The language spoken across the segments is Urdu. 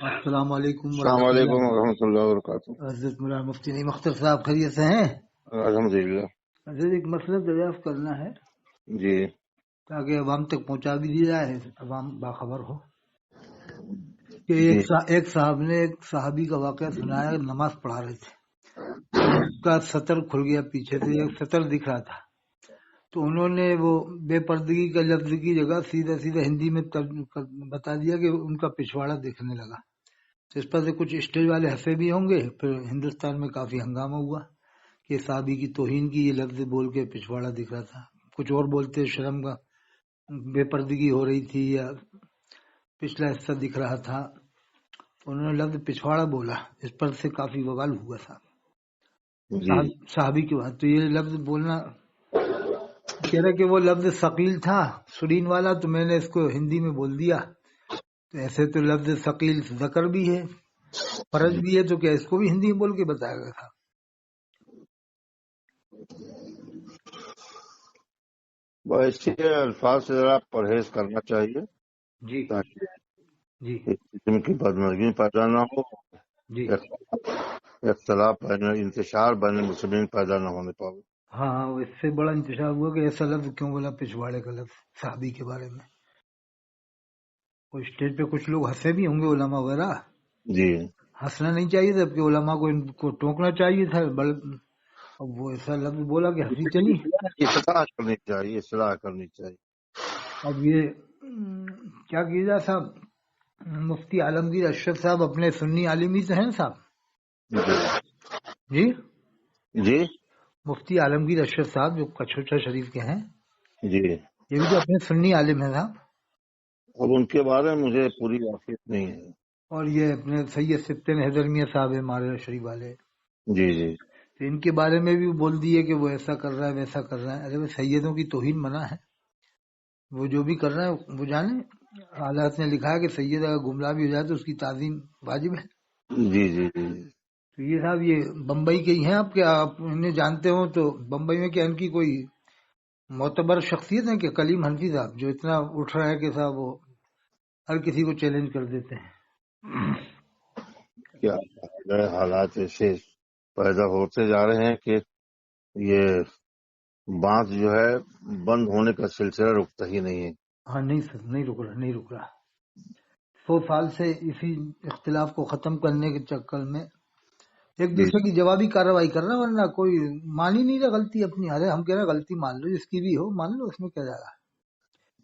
السلام علیکم السلام ورحمۃ علیکم اللہ۔ ورحمۃ اللہ وبرکاتہ۔ حضرت مولانا مفتی نعیم اختر صاحب خیریت سے ہیں؟ الحمد للہ۔ حضرت ایک مسئلہ دریافت کرنا ہے جی تاکہ عوام تک پہنچا بھی دی جائے، عوام باخبر ہو کہ جی ایک صاحب نے ایک صحابی کا واقعہ سنایا، نماز پڑھا رہے تھے تو اس کا سطر کھل گیا، پیچھے سے ایک سطر دکھ رہا تھا، تو انہوں نے وہ بے پردگی کا لفظ کی جگہ سیدھا سیدھا ہندی میں بتا دیا کہ ان کا پچھواڑا دیکھنے لگا۔ تو اس پر سے کچھ اسٹیج والے ہنسے بھی ہوں گے، پھر ہندوستان میں کافی ہنگامہ ہوا کہ صحابی کی توہین کی یہ لفظ بول کے پچھواڑا دکھ رہا تھا، کچھ اور بولتے شرم کا بے پردگی ہو رہی تھی یا پچھلا حصہ دکھ رہا تھا، تو انہوں نے لفظ پچھواڑا بولا، اس پر سے کافی بوال ہوا تھا جی صحابی کی بات۔ تو یہ لفظ بولنا کہہ رہا کہ وہ لفظ ثقیل تھا سرین والا، تو میں نے اس کو ہندی میں بول دیا، تو ایسے تو لفظ ثقیل ذکر بھی ہے، فرض بھی ہے، تو کیا اس کو بھی ہندی میں بول کے بتایا گیا تھا؟ ایسے الفاظ سے ذرا پرہیز کرنا چاہیے جی تاکہ جی اس قسم کی بدمزگی پیدا نہ ہو، جی اختلاف انتشار بین المسلمین پیدا نہ ہونے پاؤ۔ ہاں، اس سے بڑا انتشار ہوا کہ ایسا لفظ کیوں بولا پچھواڑے کا لفظ صحابی کے بارے میں۔ اور اسٹیج پہ کچھ لوگ ہنسے بھی ہوں گے، علماء وغیرہ، جی ہنسنا نہیں چاہیے تھا کہ علماء کو ان کو ٹوکنا چاہیے تھا، اب وہ ایسا لفظ بولا کہ ہنسی چلی۔ اصلاح کرنی چاہیے، اصلاح کرنی چاہیے۔ اب یہ کیا کیجیے گا صاحب، مفتی عالمگیر اشرف صاحب اپنے سنی عالمی سے ہیں صاحب؟ جی جی مفتی عالمگیر اشرف صاحب جو کچھوچا شریف کے ہیں، جی یہ بھی تو اپنے سنی عالم ہیں صاحب، اب ان کے بارے میں مجھے پوری واقف نہیں ہے۔ اور یہ اپنے سید سبطین حیدر میاں صاحب ہیں مارا شریف والے، جی جی تو ان کے بارے میں بھی بول دیے کہ وہ ایسا کر رہا ہے ویسا کر رہا ہے۔ ارے وہ سیدوں کی توہین منع ہے، وہ جو بھی کر رہا ہے وہ جانے، حالات نے لکھا ہے کہ سید اگر گمراہ بھی ہو جائے تو اس کی تعظیم واجب ہے۔ جی جی جی تو یہ صاحب یہ بمبئی کے ہی ہیں، آپ کیا آپ انہیں جانتے ہو؟ تو بمبئی میں کیا ان کی کوئی معتبر شخصیت ہے کہ کلیم حنفی صاحب جو اتنا اٹھ رہا ہے کہ صاحب وہ ہر کسی کو چیلنج کر دیتے ہیں؟ کیا حالات ایسے پیدا ہوتے جا رہے ہیں کہ یہ بانس جو ہے بند ہونے کا سلسلہ رکتا ہی نہیں ہے۔ ہاں نہیں سر، نہیں رک رہا 100 سال سے اسی اختلاف کو ختم کرنے کے چکر میں ایک جی دوسرے کی جوابی کارروائی کر رہا ہے، ورنہ کوئی مان ہی نہیں رہا غلطی اپنی۔ ارے ہم کہہ رہے ہیں غلطی مان لو، جس کی بھی ہو مان لو، اس میں کیا جا رہا ہے؟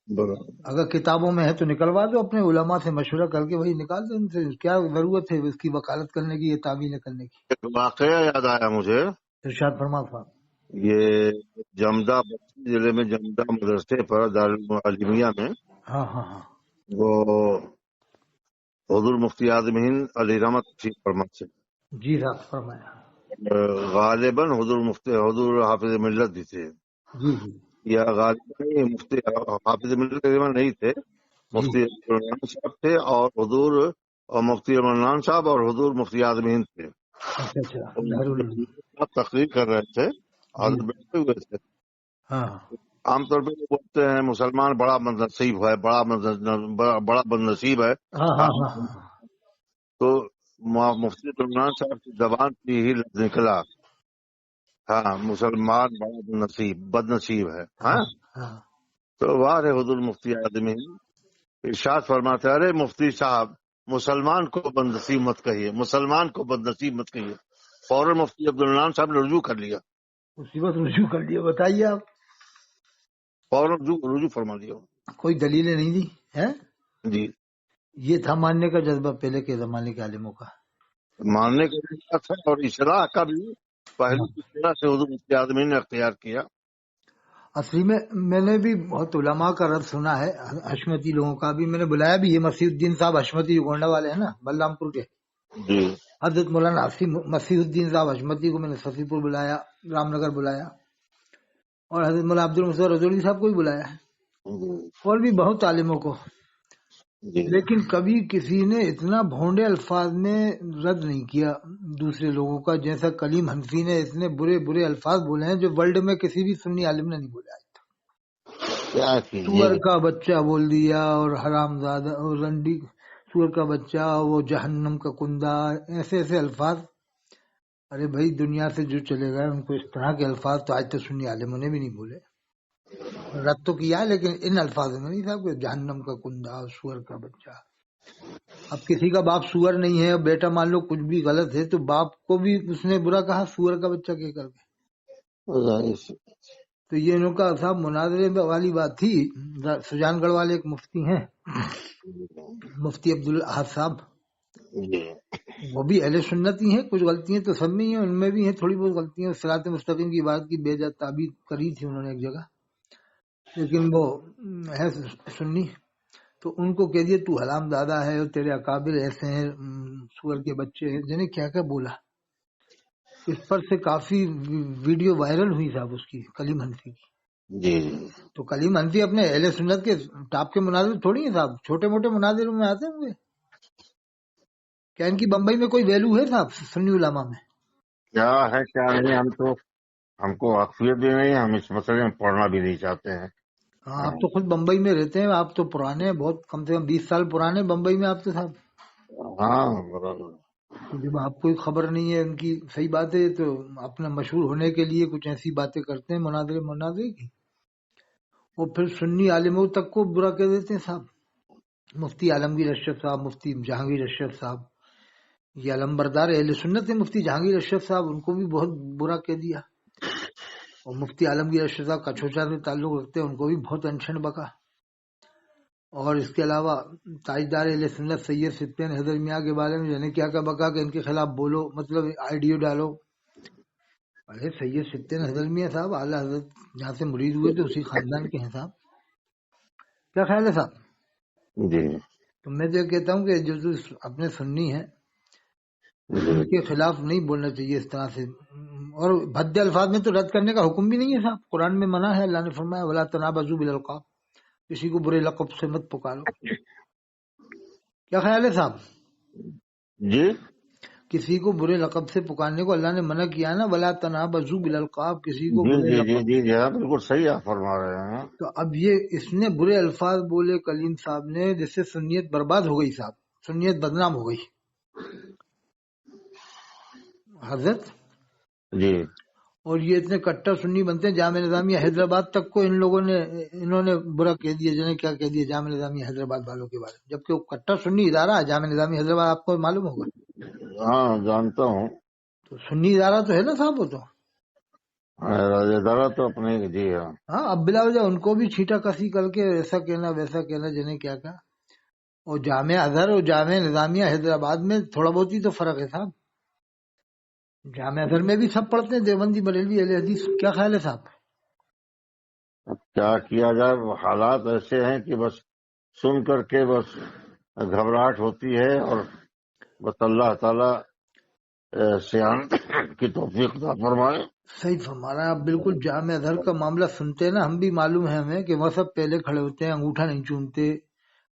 برابر۔ اگر کتابوں میں ہے تو نکلوا دو، اپنے علماء سے مشورہ کر کے وہی نکال دو، ان سے کیا ضرورت ہے اس کی وکالت کرنے کی، یہ تعویلیں کرنے کی؟ ایک واقعہ یاد آیا مجھے، ارشاد فرما صاحب۔ یہ جمدہ بستی ضلع میں جمدہ مدرسے پر دارالعلمیہ میں ہاں ہاں ہاں وہ حضور مفتی اعظم ہند علی رحمت تشریف فرما سے جی صاحب فرمایا۔ غالباً حضور حافظ ملت بھی تھے، جی جی یا غالباً نہیں، مفتی حافظ ملت تقریباً نہیں تھے، جی مفتی عمران صاحب تھے اور حضور اور مفتی عمران صاحب اور حضور مفتی اعظم ہند تھے۔ اچھا دارالعلوم۔ تقریر کر رہے تھے، جی حضرت بیٹھے ہوئے تھے۔ ہاں عام طور پہ لوگ بولتے ہیں مسلمان بڑا بدنصیب ہے، بڑا بدنصیب ہے۔ ہاں ہاں ہاں ہاں تو مفتی عمران صاحب کی زبان سے ہی لفظ نکلا، ہاں مسلمان بڑا بدنصیب ہے۔ ہاں ہاں تو واہ رے حضور مفتی آدمی ارشاد فرماتے ہیں، ارے مفتی صاحب مسلمان کو بدنصیب مت کہیے، مسلمان کو بدنصیب مت کہیے۔ فوراً مفتی عبدالرحمان صاحب نے رجوع کر لیا، اسی وقت رجوع کر لیا۔ بتائیے آپ، فوراً رجوع فرما لیا۔ کوئی دلیلیں نہیں دی ہے؟ جی یہ تھا ماننے کا جذبہ پہلے کے زمانے کے عالموں کا۔ ماننے کا ضرورت ہے، اور اصلاح کا بھی پہلے کی طرح سے حضور مفتی آدمی نے اختیار کیا۔ اصلی میں نے بھی بہت علماء کا رد سنا ہے، حشمتی لوگوں کا بھی میں نے بلایا بھی ہے، مسیح الدین صاحب حشمتی جو گونڈا والے ہیں نا بلرام پور کے، جی حضرت مولانا مسیح الدین صاحب حشمتی کو میں نے صفی پور بلایا، رام نگر بلایا، اور حضرت مولانا عبد المصور رجولی صاحب کو بھی بلایا ہے، اور بھی بہت عالموں کو، جی لیکن کبھی کسی نے اتنا بھونڈے الفاظ میں رد نہیں کیا دوسرے لوگوں کا جیسا کلیم حنفی نے اتنے برے برے الفاظ بولے ہیں جو ورلڈ میں کسی بھی سنی عالم نے نہیں بولے آج تک۔ کیا کیجیے سور کا بچہ بول دیا، اور حرام زادہ، اور رنڈی سور کا بچہ، وہ جہنم کا کندا، ایسے ایسے الفاظ. ارے بھائی دنیا سے جو چلے گئے ان کو اس طرح کے الفاظ تو آج تک سنی عالموں نے بھی نہیں بولے. رد تو کیا لیکن ان الفاظوں میں نہیں تھا کہ جہنم کا کندا، سور کا بچہ. اب کسی کا باپ سور نہیں ہے اور بیٹا مان لو کچھ بھی غلط ہے تو باپ کو بھی اس نے برا کہا سور کا بچہ کہہ کر کے. تو یہ ان کا صاحب مناظرے والی بات تھی. سجان گڑھ والے ایک مفتی ہیں، مفتی عبدالاحد صاحب، وہ بھی اہل سنت ہی ہیں. کچھ غلطیاں تو سب میں ہی ہیں، ان میں بھی ہیں تھوڑی بہت غلطیاں. صراط مستقیم کی بات کی بے جا تعبیر کری تھی انہوں نے ایک جگہ، لیکن وہ ہے سنی. تو ان کو کہہ دیا تو حرام دادا ہے اور تیرے اکابر ایسے ہیں، سور کے بچے ہیں، جنہیں کیا کیا بولا. اس پر سے کافی ویڈیو وائرل ہوئی صاحب اس کی، کلیم حنفی کی. جی تو کلیم حنفی اپنے اہل سنت کے ٹاپ کے مناظر تھوڑی ہیں صاحب، چھوٹے موٹے مناظروں میں آتے ہوں گے. کیا ان کی بمبئی میں کوئی ویلو ہے صاحب سنی علماء میں؟ کیا ہے کیا نہیں، ہم کو عقیدت بھی نہیں، ہم اس مسئلے میں پڑھنا بھی نہیں چاہتے ہیں. ہاں آپ تو خود بمبئی میں رہتے ہیں، آپ تو پرانے ہیں، بہت کم سے کم 20 سال پرانے بمبئی میں آپ تو صاحب. ہاں برابر. تو جب آپ کو خبر نہیں ہے ان کی، صحیح بات ہے، تو اپنا مشہور ہونے کے لیے کچھ ایسی باتیں کرتے ہیں مناظرے کی، اور پھر سنی عالموں تک کو برا کہہ دیتے ہیں صاحب. مفتی عالمگیر اشرف صاحب، مفتی جہانگیر اشرف صاحب، یہ علمبردار اہل سنت ہے. مفتی جہانگیر اشرف صاحب ان کو بھی بہت برا کہہ دیا، اور مفتی عالمگیر اشرف صاحب کچھوچا سے تعلق رکھتے ہیں، ان کو بھی بہت انشن بکا. اور اس کے علاوہ تاجدار اہل سنت سید سبطین حیدر میاں کے بارے میں یعنی کیا کیا بکا کہ ان کے خلاف بولو، مطلب آئیڈیو ڈالو. ارے سید سبطین حیدر میاں صاحب اعلیٰ حضرت جہاں سے مرید ہوئے تھے اسی خاندان کے ہیں صاحب. کیا خیال ہے صاحب؟ جی تو میں تو یہ کہتا ہوں کہ جو اپنے سنی ہیں ان کے خلاف نہیں بولنا چاہیے اس طرح سے، اور بھدے الفاظ میں تو رد کرنے کا حکم بھی نہیں ہے صاحب. قرآن میں منع ہے، اللہ نے فرمایا ولا تنابزوا بالالقاب، کسی کو برے لقب سے مت پکارو. کیا خیال ہے صاحب؟ جی کسی کو برے لقب سے پکارنے کو اللہ نے منع کیا نا، ولا تنابزوا بالالقاب، کسی کو جی برے جی جی لقب. جی جی ہاں بالکل صحیح آپ فرما رہے ہیں. تو اب یہ اس نے برے الفاظ بولے کلیم صاحب نے، جس سے سنیت برباد ہو گئی صاحب، سنیت بدنام ہو گئی حضرت. جی اور یہ اتنے کٹر سنی بنتے ہیں، جامعہ نظامیہ حیدرآباد تک کو انہوں نے برا کہہ دیا. جنہیں کیا کہہ دیا جامعہ نظامیہ حیدرآباد والوں کے بارے میں، جبکہ وہ کٹر سنی ادارہ ہے جامعہ نظامیہ حیدرآباد، آپ کو معلوم ہوگا. ہاں جانتا ہوں. تو سنی ادارہ تو ہے نا صاحب وہ تو. ادارہ تو اپنے جی ہاں. ہاں اب بلا وجہ ان کو بھی چھیٹا کسی کر کے ایسا کہنا ویسا کہنا، جنہیں کیا کہا. اور جامعہ اظہر اور جامعہ نظامیہ حیدرآباد میں تھوڑا بہت ہی تو فرق ہے صاحب. جامعہ اظہر میں بھی سب پڑھتے ہیں، دیوبندی بریلوی اہل حدیث. کیا خیال ہے صاحب؟ اب کیا کیا جائے، وہ حالات ایسے ہیں کہ بس سن کر کے بس گھبراہٹ ہوتی ہے، اور بس اللہ تعالی سیاحت کی توفیق عطا فرمائے. صحیح فرما رہا ہے آپ بالکل. جامعہ اظہر کا معاملہ سنتے ہیں نا، ہم بھی معلوم ہے ہمیں کہ وہ سب پہلے کھڑے ہوتے ہیں، انگوٹھا نہیں چومتے،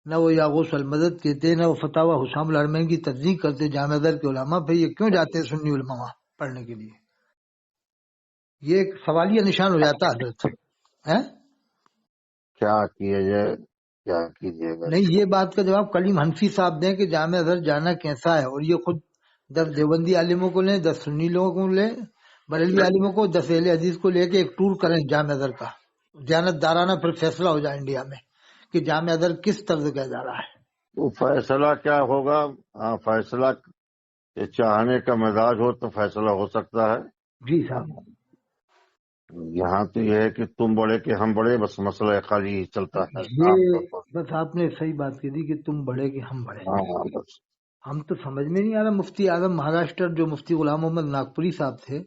نہ وہ یاغوث المدد کہتے، نہ وہ فتاوی حسام الحرمین کی تصدیق کرتے جامعہ اظہر کے علماء. پھر یہ کیوں جاتے ہیں سنی علماء وہاں پڑھنے کے لیے؟ یہ ایک سوالیہ نشان ہو جاتا ہے حضرت. کیا کیا جائے، کیا کیجیے گا. نہیں، یہ بات کا جواب کلیم حنفی صاحب دیں کہ جامعہ اظہر جانا کیسا ہے. اور یہ خود 10 دیوبندی عالموں کو لیں، 10 سنی لوگوں کو لیں، بریلوی عالموں کو، 10 اہل حدیث کو لے کے ایک ٹور کریں جامعہ اظہر کا، دیانت دارانہ، پھر فیصلہ ہو جائے انڈیا میں کہ جامعہ اظہر کس طرز کا ادارہ ہے. وہ فیصلہ کیا ہوگا؟ ہاں فیصلہ چاہنے کا مزاج ہو تو فیصلہ ہو سکتا ہے. جی صاحب. یہاں تو یہ ہے کہ تم بڑے کہ ہم بڑے، بس مسئلہ خالی چلتا ہے عام یہ طور پر. بس آپ نے صحیح بات کی تھی کہ تم بڑے کہ ہم بڑے. ہاں بس. ہم تو سمجھ میں نہیں آ رہا. مفتی اعظم مہاراشٹر جو مفتی غلام محمد ناگپوری صاحب تھے،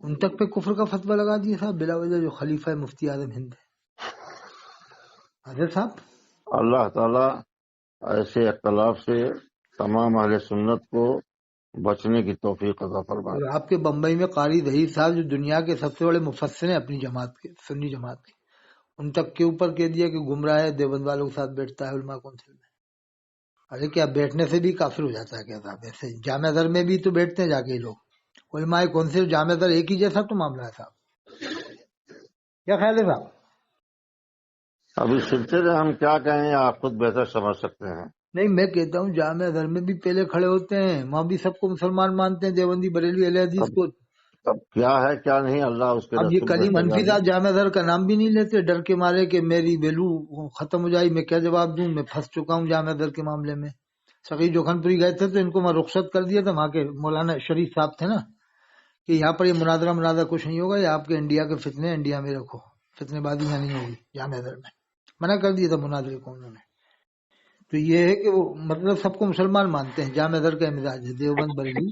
ان تک پہ کفر کا فتویٰ لگا دیا صاحب بلا وجہ، جو خلیفہ مفتی اعظم ہند ہے. حضرت صاحب اللہ تعالی ایسے اختلاف سے تمام اہل سنت کو بچنے کی توفیق عطا فرمائے. اور آپ کے بمبئی میں قاری ظہیر صاحب جو دنیا کے سب سے بڑے مفسر ہیں اپنی جماعت کے، سنی جماعت کے، ان تک کے اوپر کہہ دیا کہ گمراہ ہے، دیوبند والوں کے ساتھ بیٹھتا ہے علماء کونسل میں. ارے کیا بیٹھنے سے بھی کافر ہو جاتا ہے کیا صاحب؟ ایسے جامعہ اظہر میں بھی تو بیٹھتے ہیں جا کے لوگ. علماء کونسل جامعہ اظہر ایک ہی جیسا تو معاملہ ہے صاحب. کیا خیال ہے صاحب؟ اب اس سلسلے میں ہم کیا کہیں، آپ خود بہتر سمجھ سکتے ہیں. نہیں میں کہتا ہوں جامع ازہر میں بھی پہلے کھڑے ہوتے ہیں، وہاں بھی سب کو مسلمان مانتے ہیں، دیوبندی بریلوی اہل حدیث اب کو۔ اب کیا ہے کیا نہیں، اللہ اس کے اب یہ رسول کلیم بہتر حنفی جانے۔ صاحب جامع ازہر کا نام بھی نہیں لیتے، ڈر کے مارے کہ میری ویلو ختم ہو جائے، میں کیا جواب دوں، میں پھنس چکا ہوں جامع ازہر کے معاملے میں۔ سقی جوکھن پوری گئے تھے تو ان کو میں رخصت کر دیا تھا، وہاں کے مولانا شریف صاحب تھے نا، کہ یہاں پر یہ مناظرہ کچھ نہیں ہوگا، یہ آپ کے انڈیا کے فتنے انڈیا میں رکھو، فتنے بازی یہاں نہیں ہوگی جامع ازہر میں، منع کر دیا تھا مناظرے کو انہوں نے۔ تو یہ ہے کہ وہ مطلب سب کو مسلمان مانتے ہیں، جامع ازہر کا مزاج ہے دیوبند بریلوی۔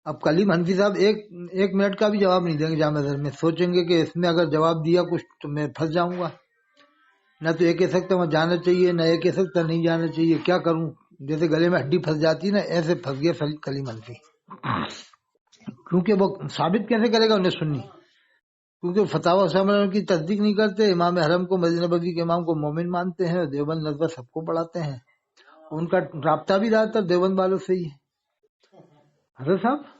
اب کلیم حنفی صاحب ایک منٹ کا بھی جواب نہیں دیں گے جامع ازہر میں، سوچیں گے کہ اس نے اگر جواب دیا کچھ تو میں پھنس جاؤں گا، نہ تو یہ کہہ سکتا وہاں جانا چاہیے، نہ یہ کہہ سکتا نہیں جانا چاہیے، کیا کروں، جیسے گلے میں ہڈی پھنس جاتی ہے نا، ایسے پھنس گیا کلیم حنفی۔ کیونکہ وہ ثابت کیسے کرے گا انہیں سنی، کیونکہ فتاوی اسامہ کی تصدیق نہیں کرتے، امام حرم کو مسجد نبوی کے امام کو مومن مانتے ہیں، دیوبند نظر سب کو پڑھاتے ہیں، ان کا رابطہ بھی زیادہ تر دیوبند والوں سے ہی ہے۔ حضرت صاحب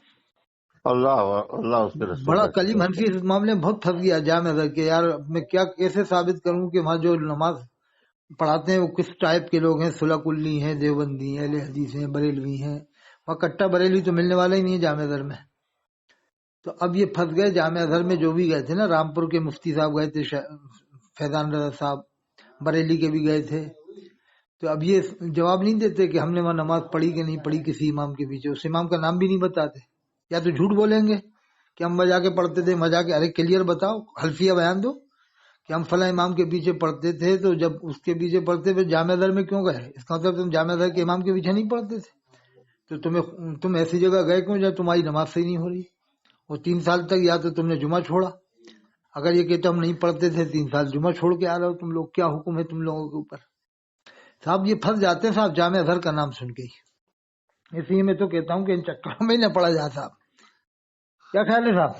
اللہ اس کے رسول بڑا بہتر کلیم جانے۔ حنفی اس معاملے میں بہت پھنس گیا جامع ازہر کے، یار میں کیا کیسے ثابت کروں کہ وہاں جو نماز پڑھاتے ہیں وہ کس ٹائپ کے لوگ ہیں، صلح کلی ہیں، دیوبندی ہیں، اہل حدیث ہیں، بریلوی ہیں، وہاں کٹا بریلوی تو ملنے والا ہی نہیں ہے جامع ازہر میں۔ تو اب یہ پھنس گئے جامع ازہر میں، جو بھی گئے تھے نا، رامپور کے مفتی صاحب گئے تھے، فیضان رضا صاحب بریلی کے بھی گئے تھے، تو اب یہ جواب نہیں دیتے کہ ہم نے وہاں نماز پڑھی کہ نہیں پڑھی کسی امام کے پیچھے، اس امام کا نام بھی نہیں بتاتے، یا تو جھوٹ بولیں گے کہ ہم بجا کے پڑھتے تھے، مجا کے، ارے کلیئر بتاؤ، حلفیہ بیان دو کہ ہم فلاں امام کے پیچھے پڑھتے تھے، تو جب اس کے پیچھے پڑھتے پھر جامع ازہر میں کیوں گئے، اس کا مطلب تم جامع ازہر کے امام کے پیچھے نہیں پڑھتے تھے، تو تم ایسی جگہ گئے کیوں جب تمہاری نماز صحیح نہیں ہو رہی، اور 3 سال تک یا تو تم نے جمعہ چھوڑا، اگر یہ کہتے ہم نہیں پڑھتے تھے 3 سال جمعہ چھوڑ کے آ رہے ہو تم لوگ، کیا حکم ہے تم لوگوں کے اوپر؟ صاحب یہ پھنس جاتے ہیں صاحب جامع ازہر کا نام سن کے ہی، اس لیے میں تو کہتا ہوں کہ ان چکروں میں ہی نہ پڑا جا صاحب، کیا خیال ہے صاحب؟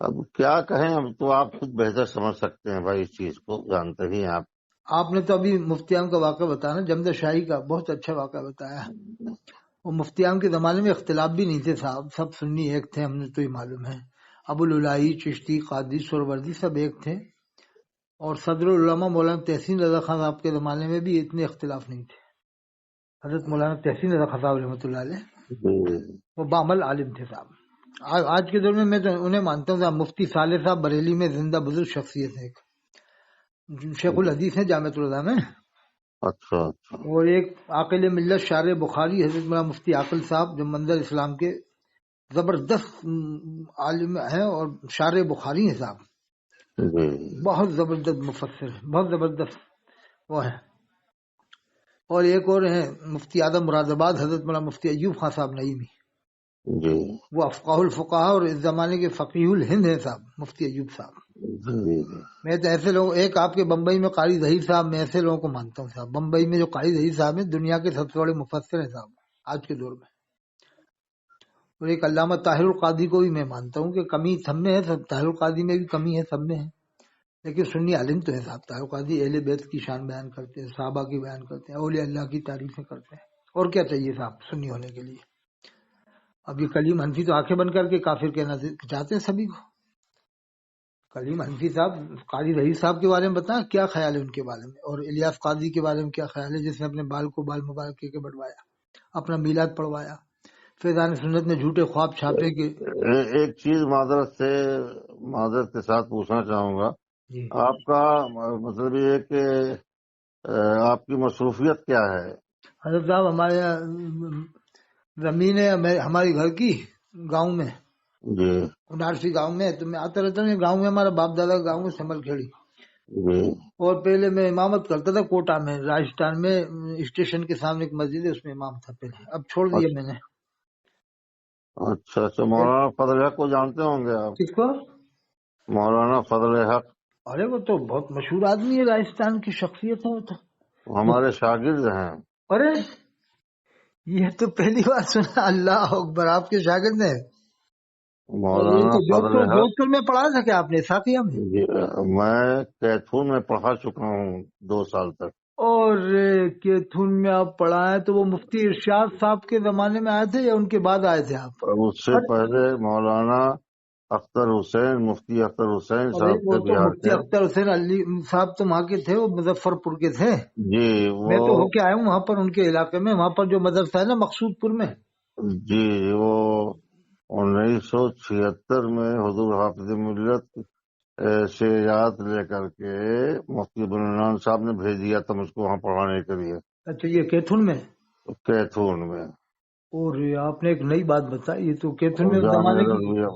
اب کیا کہیں، اب تو آپ خود بہتر سمجھ سکتے ہیں بھائی، اس چیز کو جانتے ہی ہیں آپ۔ آپ نے تو ابھی مفتیان کا واقعہ بتایا نا، جمد شاہی کا بہت اچھا واقعہ بتایا، وہ مفتیان کے زمانے میں اختلاف بھی نہیں تھے صاحب، سب سنی ایک تھے، ہم نے تو یہ معلوم ہے، ابو العلائی، چشتی، قادری، سہروردی سب ایک تھے، اور صدر العلماء مولانا تحسین رضا خان صاحب کے زمانے میں بھی اتنے اختلاف نہیں تھے، حضرت مولانا تحسین رضا خان صاحب رحمۃ اللہ علیہ وہ بعمل عالم تھے صاحب۔ آج کے دور میں تو انہیں مانتا ہوں صاحب، مفتی صالح صاحب بریلی میں زندہ بزرگ شخصیت ہے، ایک شیخ الحدیث ہیں جامعۃ الرضا میں، اچھا اچھا، اور ایک عاقل ملت شارع بخاری حضرت مولانا مفتی عاقل صاحب جو منظر اسلام کے زبردست عالم ہیں اور شارع بخاری ہیں صاحب، جی بہت زبردست مفسر ہے، بہت زبردست وہ ہے۔ اور ایک اور ہیں مفتی اعظم مراد آباد حضرت مولانا مفتی ایوب خان صاحب نعیمی، جی وہ افقاہ الفقہ اور اس زمانے کے فقیہ الہند ہیں صاحب مفتی ایوب صاحب۔ جی میں تو ایسے لوگ، ایک آپ کے بمبئی میں قاری ظہیر صاحب، میں ایسے لوگوں کو مانتا ہوں صاحب، بمبئی میں جو قاری ظہیر صاحب ہیں دنیا کے سب سے بڑے مفسر ہیں صاحب آج کے دور میں، اور ایک علامہ طاہر القادری کو بھی میں مانتا ہوں کہ کمی سب میں ہے، طاہر القادری میں بھی کمی ہے، سب میں ہے، لیکن سنی عالم تو ہے صاحب طاہر القادری، اہل بیت کی شان بیان کرتے ہیں، صحابہ کی بیان کرتے ہیں، اولیاء اللہ کی تعریفیں کرتے ہیں، اور کیا چاہیے صاحب سنی ہونے کے لیے؟ اب یہ کلیم حنفی تو آنکھیں بند کر کے کافر کہنا چاہتے ہیں سبھی کو۔ کلیم حنفی صاحب قاضی ظہیر صاحب کے بارے میں بتائیں کیا خیال ہے ان کے بارے میں، اور الیاس قاضی کے بارے میں کیا خیال ہے جس نے اپنے بال کو بال مبارک کے بڑھوایا، اپنا میلاد پڑھوایا، فیضان سنت نے جھوٹے خواب چھاپے کہ ایک چیز معذرت کے ساتھ پوچھنا چاہوں گا، جی آپ کا مطلب یہ ہے کہ آپ کی مصروفیت کیا ہے؟ حضرت صاحب ہمارے یہاں زمین ہے ہماری گھر کی گاؤں میں، جی انارسی گاؤں میں، تو میں آتا رہتا ہوں، گاؤں میں ہمارا باپ دادا کا گاؤں ہے سمل کھیڑی، جی اور پہلے میں امامت کرتا تھا کوٹا میں راجستھان میں، اسٹیشن کے سامنے ایک مسجد ہے اس میں امام تھا پہلے، اب چھوڑ دیا میں نے۔ اچھا اچھا، مولانا فضل حق کو جانتے ہوں گے آپ؟ کس کو؟ مولانا فضل حق ارے وہ تو بہت مشہور آدمی ہے، راجستھان کی شخصیت ہے وہ تو۔ ہمارے شاگرد ہیں۔ ارے یہ تو پہلی بار سنا، اللہ اکبر، آپ کے شاگرد ہیں؟ اور یہ مولانا تو فضل حق، جوھ پور میں پڑھا تھا کیا آپ نے ساتھیہ میں؟ جی، میں کیتھون میں پڑھا چکا ہوں 2 سال تک۔ اور کیتھون میں آپ پڑھائے تو وہ مفتی ارشاد صاحب کے زمانے میں آئے تھے یا ان کے بعد آئے تھے آپ؟ اس سے پہلے مولانا اختر حسین، مفتی اختر حسین اور صاحب وہ تھے تو بہار مفتی سے. اختر حسین علی صاحب تو وہاں کے تھے، وہ مظفر پور کے تھے. جی میں تو وہ ہو کے آیا ہوں وہاں پر ان کے علاقے میں، وہاں پر جو مدرسہ ہے نا مقصود پور میں. جی وہ 1976 میں حضور حافظ ملت سے یاد لے کر کے مفتی عبدالرحمان صاحب نے بھیج دیا تھا مجھ کو وہاں پڑھانے کے لیے اچھا یہ کیتھون میں. کیتھون میں. اور آپ نے ایک نئی بات بتائی، یہ تو کیتھون اور میں اس زمانے کی.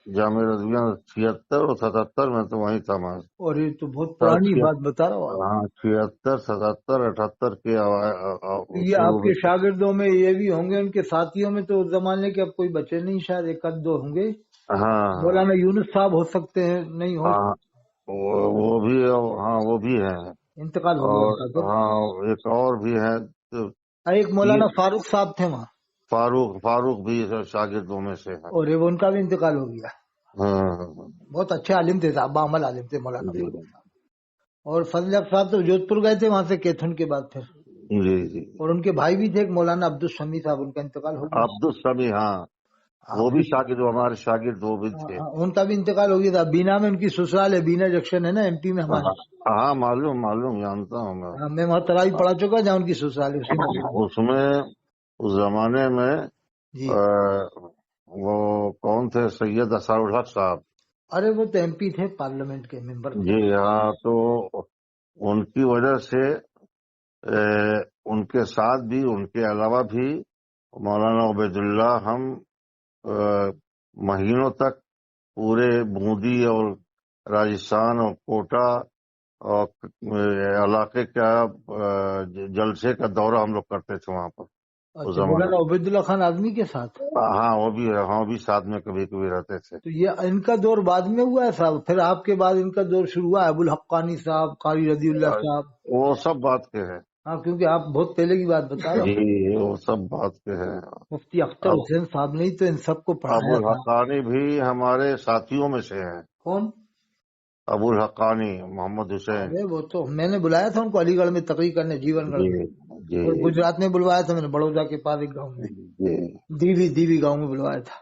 جامع رضویہ 76 اور 77 میں تو وہیں تھا میں. اور یہ تو بہت پرانی بات بتا رہا ہوں آپ. ہاں 76 77 78 کے یہ آپ شروع کے میں. شاگردوں میں یہ بھی ہوں گے، ان کے ساتھیوں میں تو اس زمانے کے اب کوئی بچے نہیں، شاید ایک آدھ دو ہوں گے. ہاں مولانا یونس صاحب ہو سکتے ہیں، نہیں ہو ہاں وہ بھی، ہاں وہ بھی ہیں. انتقال ہو گیا اور ان کا تو. ہاں ایک اور بھی ہے ایک مولانا فاروق صاحب تھے وہاں، فاروق بھی شاگردوں میں سے ہے. اور ان کا بھی انتقال ہو گیا. ہاں بہت اچھے عالم تھے، بامل عالم تھے مولانا جی فاروق صاحب. اور فضل افضل صاحب تو جودھ پور گئے تھے وہاں سے کیتھن کے بعد پھر. جی جی. اور ان کے بھائی بھی تھے ایک مولانا عبدالشمی صاحب، ان کا انتقال ہو گیا. عبدالسمی، ہاں وہ بھی شاگرد، ہمارے شاگرد وہ بھی تھے. ان کا بھی انتقال ہو گیا تھا. بینا میں ان کی سسرال ہے، بینا جنکشن ہے نا ایم پی میں ہمارے. ہاں معلوم جانتا ہوں میں. میں وہاں تراویح پڑھا چکا جہاں ان کی سسرال ہے، اسی مسجد میں. اس میں اس زمانے میں جی. وہ کون تھے؟ سید اسرار الحق صاحب. ارے وہ تو ایم پی تھے، پارلیمنٹ کے ممبر تھے. جی ہاں، تو ان کی وجہ سے ان کے ساتھ بھی، ان کے علاوہ بھی مولانا عبید اللہ ہم مہینوں تک پورے بوندی اور راجستھان اور کوٹا اور علاقے کا جلسے کا دورہ ہم لوگ کرتے تھے وہاں پر اس اچھا زمانے مولانا میں. عبید اللہ خان آدمی کے ساتھ. ہاں وہ بھی ساتھ میں کبھی کبھی رہتے تھے. تو یہ ان کا دور بعد میں ہوا ہے صاحب، پھر آپ کے بعد ان کا دور شروع ہوا ہے، ابو الحقانی صاحب، قاری رضی اللہ صاحب. وہ سب بات کے ہیں. ہاں کیونکہ آپ بہت پہلے کی بات بتا رہے ہو. جی وہ سب بات کے ہیں. مفتی اختر اب حسین صاحب نے ہی تو ان سب کو ابو پڑھایا تھا. الحقانی بھی ہمارے ساتھیوں میں سے ہیں. کون؟ ابو الحقانی محمد حسین. ارے وہ تو میں نے بلایا تھا ان کو علی گڑھ میں تقریر کرنے، جیون گڑھ جی میں. جی اور گجرات میں بلوایا تھا میں نے، بڑودہ کے پاس ایک گاؤں میں، جی. دیوی گاؤں میں بلوایا تھا.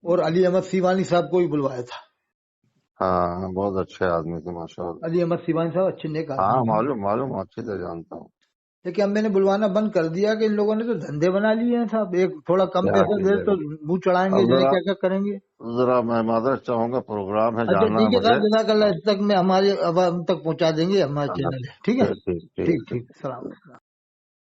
اور علی احمد سیوانی صاحب کو بھی بلوایا تھا. ہاں بہت اچھے آدمی تھے ماشاء اللہ. علی احمد سیوانی صاحب اچھے نیک آدمی ہاں تھے. معلوم اچھے سے جانتا ہوں. لیکن اب میں نے بلوانا بند کر دیا کہ ان لوگوں نے تو دھندے بنا لیے ہیں صاحب. ایک تھوڑا کم کیا پیسہ دے کیجیے تو گا. منہ چڑھائیں گے، اب جانے کیا کیا کریں گے. ذرا میں معذرت چاہوں گا، پروگرام ہے، اچھا جانا ہے ٹھیک ہے مجھے. صاحب، جزاک اللہ. اس تک میں ہمارے عوام تک پہنچا دیں گے، ہمارا چینل ہے. ٹھیک ہے، ٹھیک ٹھیک ٹھیک ٹھیک. السلام علیکم.